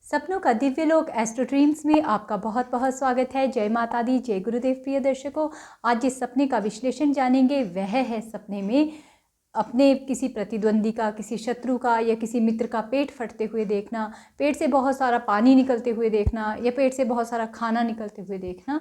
सपनों का दिव्य लोक एस्ट्रो ड्रीम्स में आपका बहुत बहुत स्वागत है। जय माता दी, जय गुरुदेव। प्रिय दर्शकों, आज जिस सपने का विश्लेषण जानेंगे वह है सपने में अपने किसी प्रतिद्वंदी का, किसी शत्रु का या किसी मित्र का पेट फटते हुए देखना, पेट से बहुत सारा पानी निकलते हुए देखना या पेट से बहुत सारा खाना निकलते हुए देखना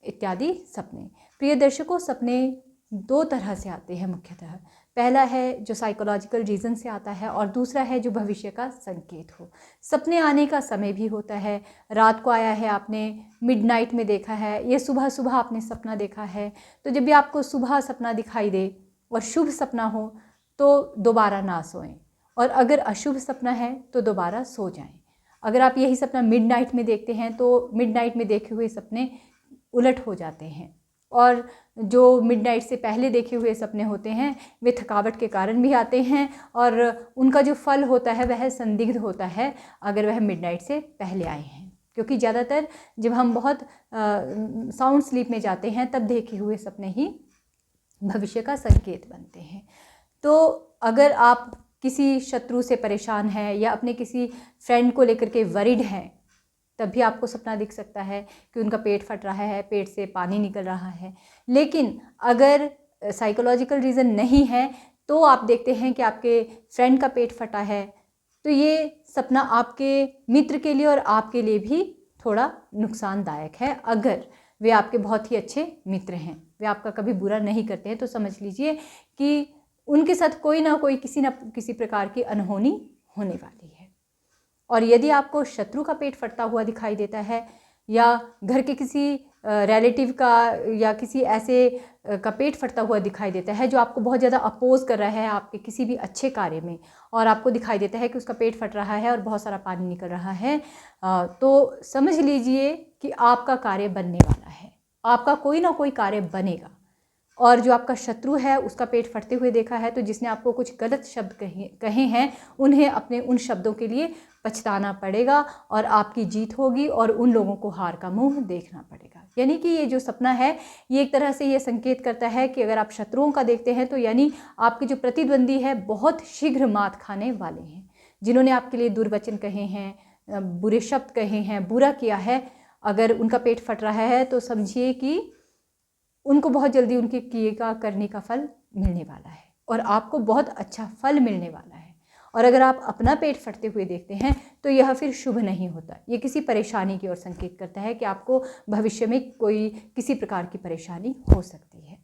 इत्यादि सपने। प्रिय दर्शकों, सपने दो तरह से आते हैं मुख्यतः। पहला है जो साइकोलॉजिकल रीज़न से आता है और दूसरा है जो भविष्य का संकेत हो। सपने आने का समय भी होता है, रात को आया है, आपने मिडनाइट में देखा है, या सुबह सुबह आपने सपना देखा है। तो जब भी आपको सुबह सपना दिखाई दे और शुभ सपना हो तो दोबारा ना सोएं, और अगर अशुभ सपना है तो दोबारा सो जाएं। अगर आप यही सपना मिडनाइट में देखते हैं तो मिडनाइट में देखे हुए सपने उलट हो जाते हैं, और जो मिडनाइट से पहले देखे हुए सपने होते हैं वे थकावट के कारण भी आते हैं, और उनका जो फल होता है वह संदिग्ध होता है अगर वह मिडनाइट से पहले आए हैं। क्योंकि ज़्यादातर जब हम बहुत साउंड स्लीप में जाते हैं तब देखे हुए सपने ही भविष्य का संकेत बनते हैं। तो अगर आप किसी शत्रु से परेशान हैं या अपने किसी फ्रेंड को लेकर के वरिड हैं, तब भी आपको सपना दिख सकता है कि उनका पेट फट रहा है, पेट से पानी निकल रहा है। लेकिन अगर साइकोलॉजिकल रीज़न नहीं है तो आप देखते हैं कि आपके फ्रेंड का पेट फटा है, तो ये सपना आपके मित्र के लिए और आपके लिए भी थोड़ा नुकसानदायक है। अगर वे आपके बहुत ही अच्छे मित्र हैं, वे आपका कभी बुरा नहीं करते हैं, तो समझ लीजिए कि उनके साथ कोई ना कोई किसी न किसी प्रकार की अनहोनी होने वाली है। और यदि आपको शत्रु का पेट फटता हुआ दिखाई देता है या घर के किसी रिलेटिव का या किसी ऐसे का पेट फटता हुआ दिखाई देता है जो आपको बहुत ज़्यादा अपोज कर रहा है आपके किसी भी अच्छे कार्य में, और आपको दिखाई देता है कि उसका पेट फट रहा है और बहुत सारा पानी निकल रहा है, तो समझ लीजिए कि आपका कार्य बनने वाला है, आपका कोई ना कोई कार्य बनेगा। और जो आपका शत्रु है उसका पेट फटते हुए देखा है, तो जिसने आपको कुछ गलत शब्द कहे हैं उन्हें अपने उन शब्दों के लिए पछताना पड़ेगा और आपकी जीत होगी और उन लोगों को हार का मुंह देखना पड़ेगा। यानी कि ये जो सपना है ये एक तरह से ये संकेत करता है कि अगर आप शत्रुओं का देखते हैं तो यानी आपके जो प्रतिद्वंदी है बहुत शीघ्र मात खाने वाले हैं। जिन्होंने आपके लिए दुर्वचन कहे हैं, बुरे शब्द कहे हैं, बुरा किया है, अगर उनका पेट फट रहा है तो समझिए कि उनको बहुत जल्दी उनके किए का करने का फल मिलने वाला है और आपको बहुत अच्छा फल मिलने वाला है। और अगर आप अपना पेट फटते हुए देखते हैं तो यह फिर शुभ नहीं होता, ये किसी परेशानी की ओर संकेत करता है कि आपको भविष्य में कोई किसी प्रकार की परेशानी हो सकती है।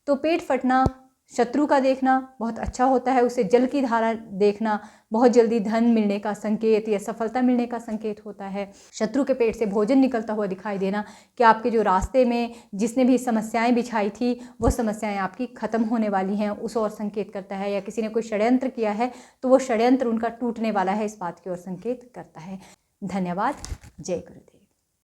तो पेट फटना, शत्रु का देखना बहुत अच्छा होता है, उसे जल की धारा देखना बहुत जल्दी धन मिलने का संकेत या सफलता मिलने का संकेत होता है। शत्रु के पेट से भोजन निकलता हुआ दिखाई देना कि आपके जो रास्ते में जिसने भी समस्याएं बिछाई थी वो समस्याएं आपकी खत्म होने वाली हैं, उस ओर संकेत करता है। या किसी ने कोई षड्यंत्र किया है तो वो षड्यंत्र उनका टूटने वाला है, इस बात की ओर संकेत करता है। धन्यवाद। जय गुरुदेव।